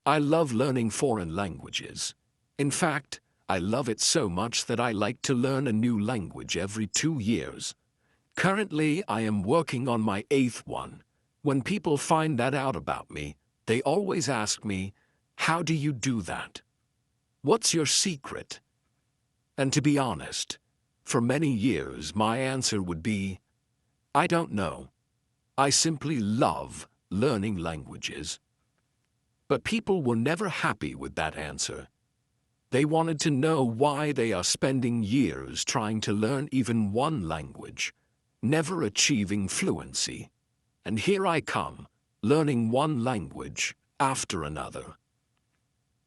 I love learning foreign languages. In fact, I love it so much that I like to learn a new language every 2 years. Currently, I am working on my 8th one. When people find that out about me, they always ask me, "How do you do that? What's your secret?" And to be honest, for many years my answer would be, I don't know. I simply love learning languages. But people were never happy with that answer. They wanted to know why they are spending years trying to learn even one language, never achieving fluency. And here I come, learning one language after another.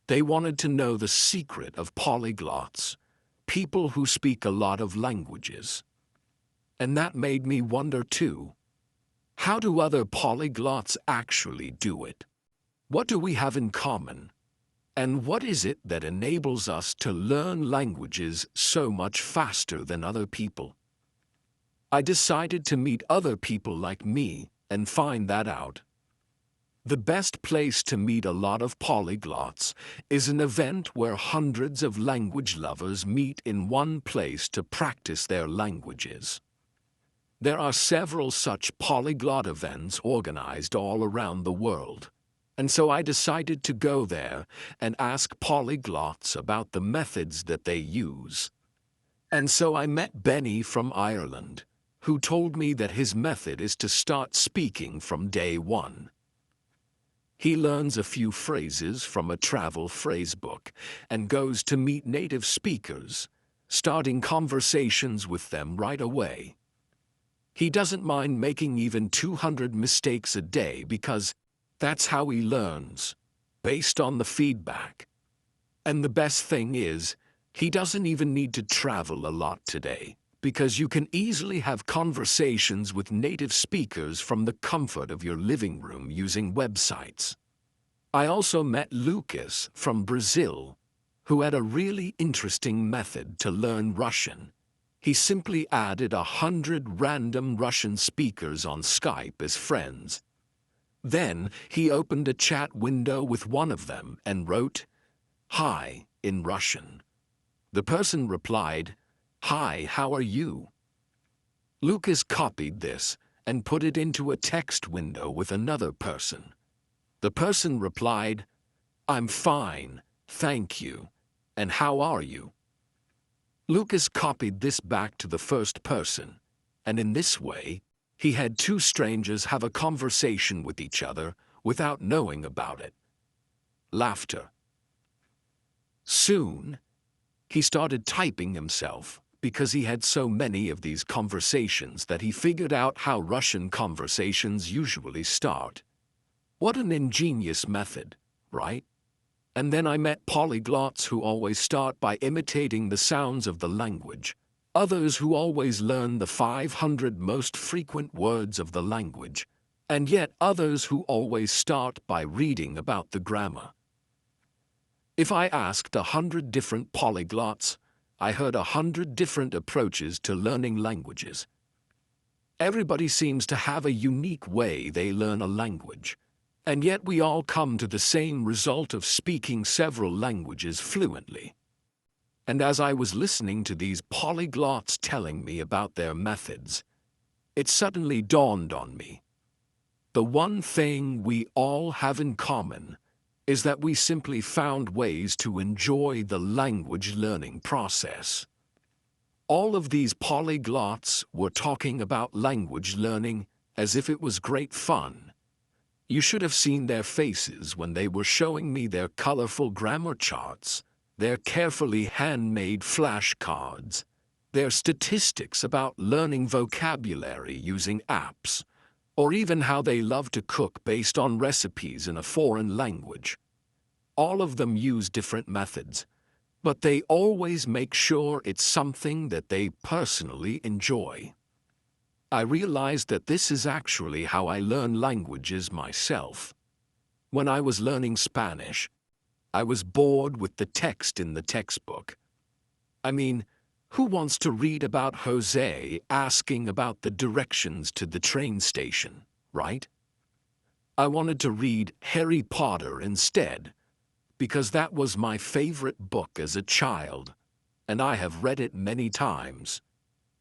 They wanted to know the secret of polyglots, people who speak a lot of languages. And that made me wonder too, how do other polyglots actually do it? What do we have in common? And what is it that enables us to learn languages so much faster than other people? I decided to meet other people like me and find that out. The best place to meet a lot of polyglots is an event where hundreds of language lovers meet in one place to practice their languages. There are several such polyglot events organized all around the world. And so I decided to go there and ask polyglots about the methods that they use. And so I met Benny from Ireland, who told me that his method is to start speaking from day one. He learns a few phrases from a travel phrase book and goes to meet native speakers, starting conversations with them right away. He doesn't mind making even 200 mistakes a day because that's how he learns, based on the feedback. And the best thing is, he doesn't even need to travel a lot today, because you can easily have conversations with native speakers from the comfort of your living room using websites. I also met Lucas from Brazil, who had a really interesting method to learn Russian. He simply added 100 random Russian speakers on Skype as friends. Then he opened a chat window with one of them and wrote, "Hi," in Russian. The person replied, "Hi, how are you?" Lucas copied this and put it into a text window with another person. The person replied, "I'm fine, thank you. And how are you?" Lucas copied this back to the first person, and in this way, he had two strangers have a conversation with each other without knowing about it. Laughter. Soon, he started typing himself because he had so many of these conversations that he figured out how Russian conversations usually start. What an ingenious method, right? And then I met polyglots who always start by imitating the sounds of the language. Others who always learn the 500 most frequent words of the language, and yet others who always start by reading about the grammar. If I asked 100 different polyglots, I heard 100 different approaches to learning languages. Everybody seems to have a unique way they learn a language, and yet we all come to the same result of speaking several languages fluently. And as I was listening to these polyglots telling me about their methods, it suddenly dawned on me. The one thing we all have in common is that we simply found ways to enjoy the language learning process. All of these polyglots were talking about language learning as if it was great fun. You should have seen their faces when they were showing me their colorful grammar charts, their carefully handmade flashcards, their statistics about learning vocabulary using apps, or even how they love to cook based on recipes in a foreign language. All of them use different methods, but they always make sure it's something that they personally enjoy. I realized that this is actually how I learn languages myself. When I was learning Spanish, I was bored with the text in the textbook. I mean, who wants to read about Jose asking about the directions to the train station, right? I wanted to read Harry Potter instead, because that was my favorite book as a child, and I have read it many times.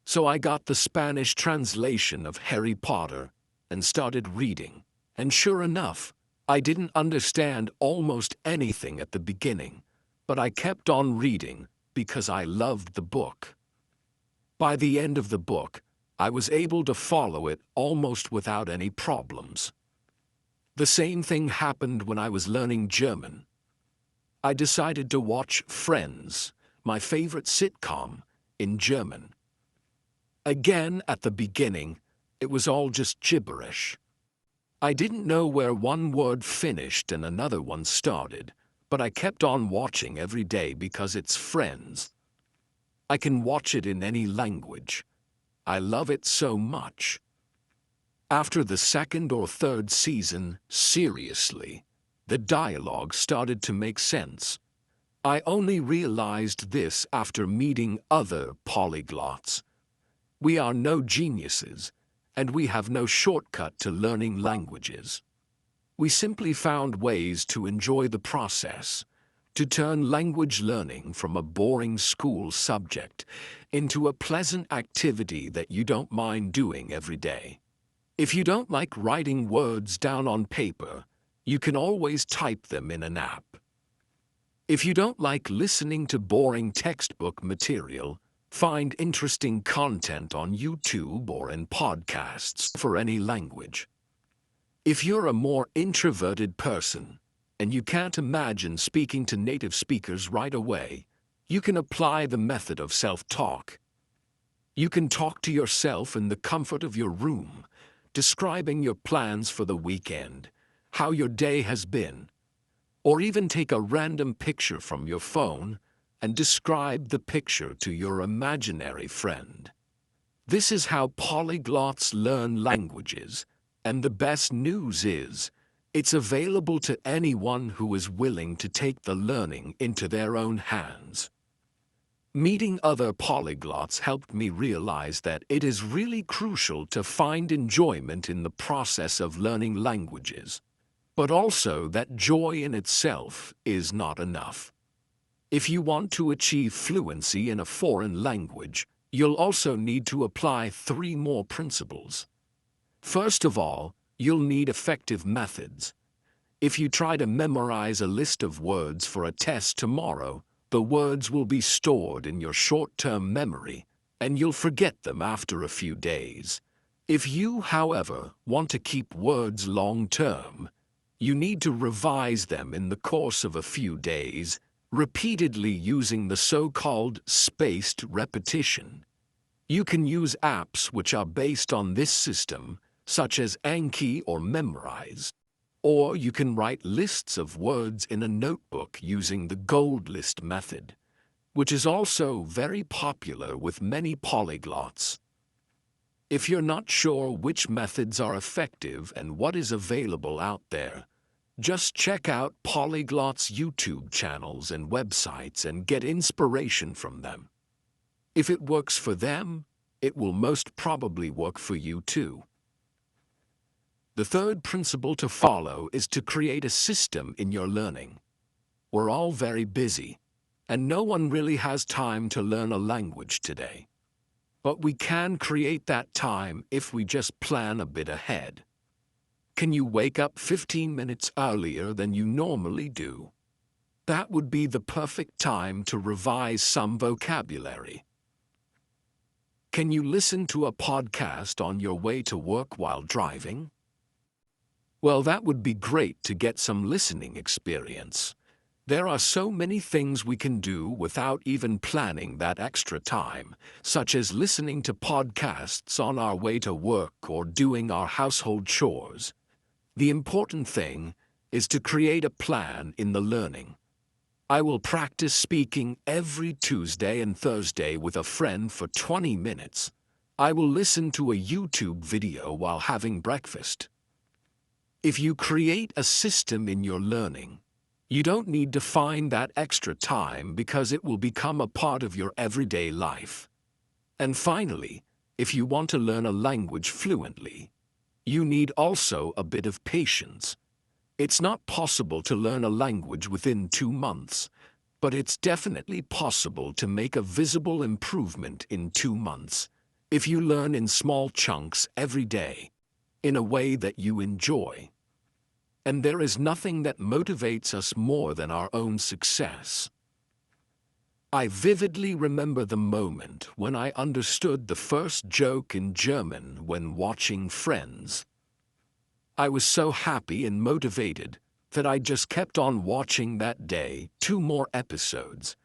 So I got the Spanish translation of Harry Potter and started reading. And sure enough, I didn't understand almost anything at the beginning, but I kept on reading because I loved the book. By the end of the book, I was able to follow it almost without any problems. The same thing happened when I was learning German. I decided to watch Friends, my favorite sitcom, in German. Again, at the beginning, it was all just gibberish. I didn't know where one word finished and another one started, but I kept on watching every day because it's Friends. I can watch it in any language. I love it so much. After the second or third season, seriously, the dialogue started to make sense. I only realized this after meeting other polyglots. We are no geniuses, and we have no shortcut to learning languages. We simply found ways to enjoy the process, to turn language learning from a boring school subject into a pleasant activity that you don't mind doing every day. If you don't like writing words down on paper, you can always type them in an app. If you don't like listening to boring textbook material, find interesting content on YouTube or in podcasts for any language. If you're a more introverted person and you can't imagine speaking to native speakers right away, you can apply the method of self-talk. You can talk to yourself in the comfort of your room, describing your plans for the weekend, how your day has been, or even take a random picture from your phone and describe the picture to your imaginary friend. This is how polyglots learn languages, and the best news is, it's available to anyone who is willing to take the learning into their own hands. Meeting other polyglots helped me realize that it is really crucial to find enjoyment in the process of learning languages, but also that joy in itself is not enough. If you want to achieve fluency in a foreign language, you'll also need to apply 3 more principles. First of all, you'll need effective methods. If you try to memorize a list of words for a test tomorrow, the words will be stored in your short-term memory, and you'll forget them after a few days. If you, however, want to keep words long-term, you need to revise them in the course of a few days, repeatedly using the so-called spaced repetition. You can use apps which are based on this system, such as Anki or Memrise. Or you can write lists of words in a notebook using the gold list method, which is also very popular with many polyglots. If you're not sure which methods are effective and what is available out there, just check out polyglots' YouTube channels and websites and get inspiration from them. If it works for them, it will most probably work for you too. The third principle to follow is to create a system in your learning. We're all very busy, and no one really has time to learn a language today. But we can create that time if we just plan a bit ahead. Can you wake up 15 minutes earlier than you normally do? That would be the perfect time to revise some vocabulary. Can you listen to a podcast on your way to work while driving? Well, that would be great to get some listening experience. There are so many things we can do without even planning that extra time, such as listening to podcasts on our way to work or doing our household chores. The important thing is to create a plan in the learning. I will practice speaking every Tuesday and Thursday with a friend for 20 minutes. I will listen to a YouTube video while having breakfast. If you create a system in your learning, you don't need to find that extra time because it will become a part of your everyday life. And finally, if you want to learn a language fluently, you need also a bit of patience. It's not possible to learn a language within 2 months, but it's definitely possible to make a visible improvement in 2 months if you learn in small chunks every day, in a way that you enjoy. And there is nothing that motivates us more than our own success. I vividly remember the moment when I understood the first joke in German when watching Friends. I was so happy and motivated that I just kept on watching that day 2 more episodes,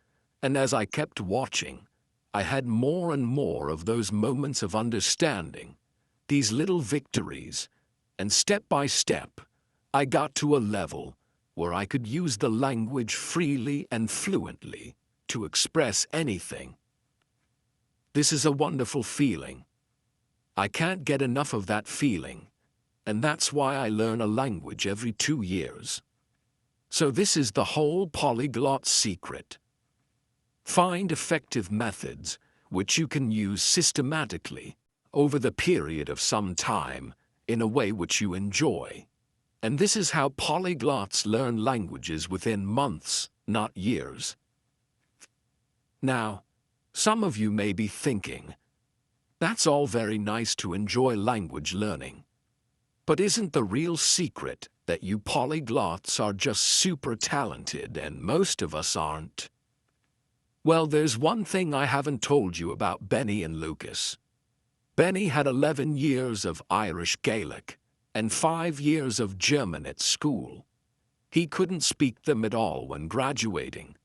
and as I kept watching, I had more and more of those moments of understanding, these little victories, and step by step, I got to a level where I could use the language freely and fluently to express anything. This is a wonderful feeling. I can't get enough of that feeling, and that's why I learn a language every 2 years. So this is the whole polyglot secret. Find effective methods which you can use systematically over the period of some time in a way which you enjoy. And this is how polyglots learn languages within months, not years. Now, some of you may be thinking, that's all very nice to enjoy language learning. But isn't the real secret that you polyglots are just super talented and most of us aren't? Well, there's one thing I haven't told you about Benny and Lucas. Benny had 11 years of Irish Gaelic and 5 years of German at school. He couldn't speak them at all when graduating.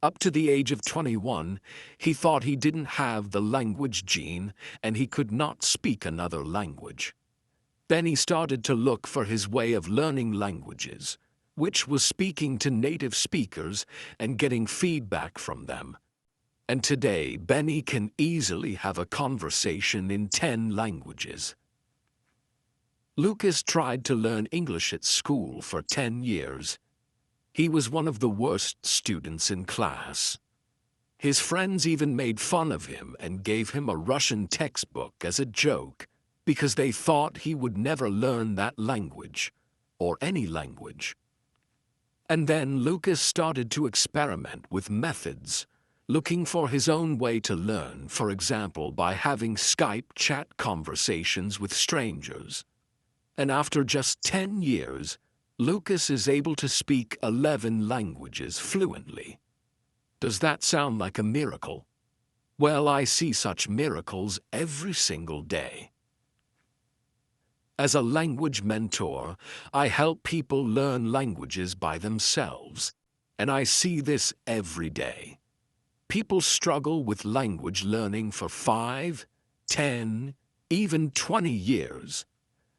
Up to the age of 21, he thought he didn't have the language gene and he could not speak another language. Then he started to look for his way of learning languages, which was speaking to native speakers and getting feedback from them. And today, Benny can easily have a conversation in 10 languages. Lucas tried to learn English at school for 10 years. He was one of the worst students in class. His friends even made fun of him and gave him a Russian textbook as a joke because they thought he would never learn that language, or any language. And then Lucas started to experiment with methods, looking for his own way to learn, for example by having Skype chat conversations with strangers. And after just 10 years, Lucas is able to speak 11 languages fluently. Does that sound like a miracle? Well, I see such miracles every single day. As a language mentor, I help people learn languages by themselves, and I see this every day. People struggle with language learning for 5, 10, even 20 years.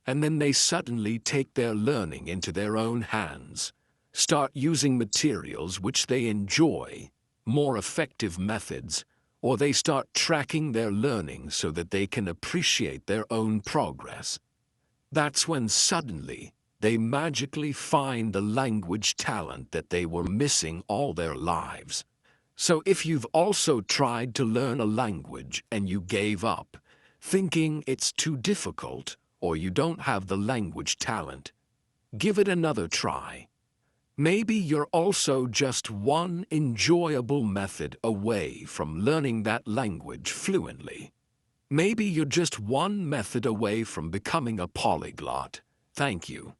And then they suddenly take their learning into their own hands, start using materials which they enjoy, more effective methods, or they start tracking their learning so that they can appreciate their own progress. That's when suddenly they magically find the language talent that they were missing all their lives. So if you've also tried to learn a language and you gave up, thinking it's too difficult, or you don't have the language talent, give it another try. Maybe you're also just one enjoyable method away from learning that language fluently. Maybe you're just one method away from becoming a polyglot. Thank you.